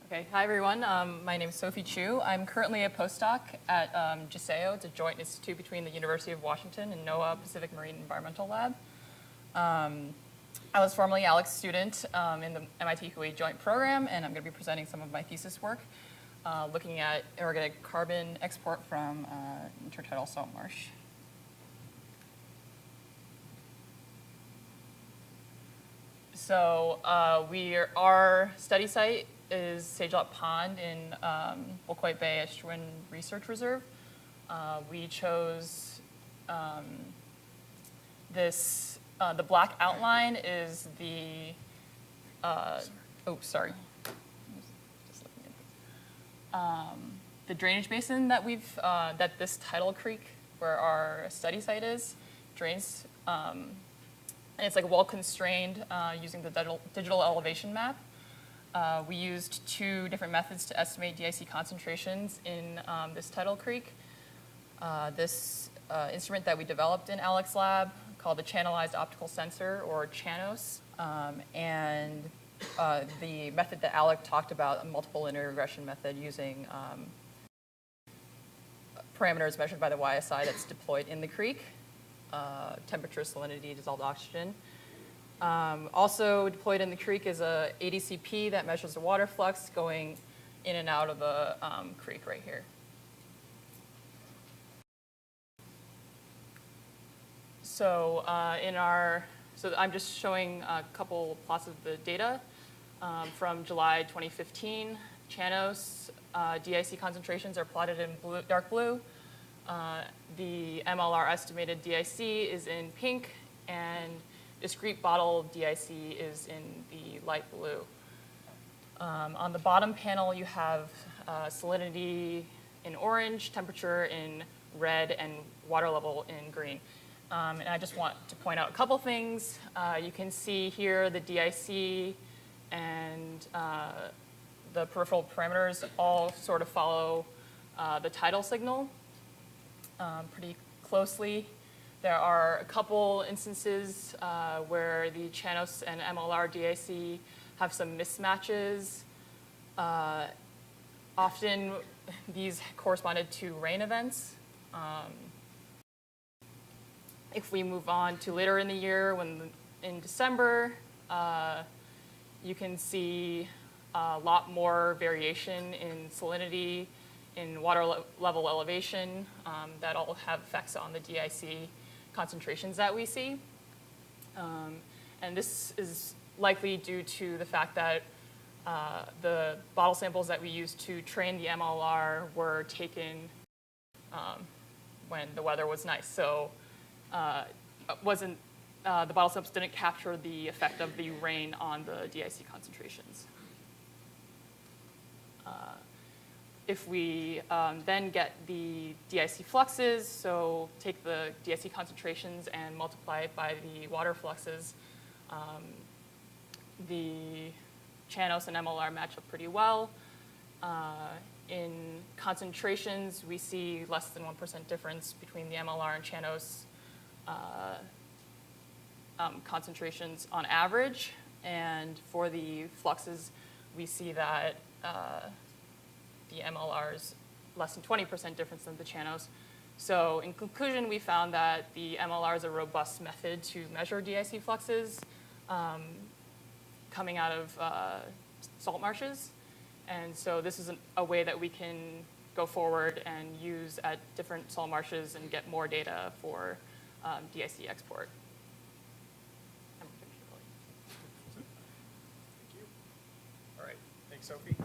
Okay, hi everyone. My name is Sophie Chu. I'm currently a postdoc at JSAO. It's a joint institute between the University of Washington and NOAA Pacific Marine Environmental Lab. I was formerly Alex's student in the MIT Hui joint program, and I'm going to be presenting some of my thesis work looking at inorganic carbon export from intertidal salt marsh. So our study site is Sagelot Pond in Wolquite Bay Estuarine Research Reserve. We chose the black outline is the, the drainage basin that that this tidal creek where our study site is drains. And it's like well constrained using the digital elevation map. We used two different methods to estimate DIC concentrations in this tidal creek. This instrument that we developed in Alex's lab called the Channelized Optical Sensor, or CHANOS, and the method that Alec talked about, a multiple linear regression method using parameters measured by the YSI that's deployed in the creek, temperature, salinity, dissolved oxygen. Also deployed in the creek is a ADCP that measures the water flux going in and out of the creek right here. So I'm just showing a couple plots of the data from July 2015. CHANOS DIC concentrations are plotted in dark blue. The MLR estimated DIC is in pink, and discrete bottle DIC is in the light blue. On the bottom panel, you have salinity in orange, temperature in red, and water level in green. And I just want to point out a couple things. You can see here the DIC and the peripheral parameters all sort of follow the tidal signal pretty closely. There are a couple instances where the CHANOS and MLR DIC have some mismatches. Often these corresponded to rain events. If we move on to later in the year, in December, you can see a lot more variation in salinity, in water level elevation that all have effects on the DIC concentrations that we see. And this is likely due to the fact that the bottle samples that we used to train the MLR were taken when the weather was nice. So the bottle samples didn't capture the effect of the rain on the DIC concentrations. If we then get the DIC fluxes, so take the DIC concentrations and multiply it by the water fluxes, the CHANOS and MLR match up pretty well. In concentrations, we see less than 1% difference between the MLR and CHANOS concentrations on average. And for the fluxes, we see that the MLR is less than 20% difference than the CHANOS. So in conclusion, we found that the MLR is a robust method to measure DIC fluxes coming out of salt marshes. And so this is a way that we can go forward and use at different salt marshes and get more data for DIC export. Thank you. All right, thanks, Sophie.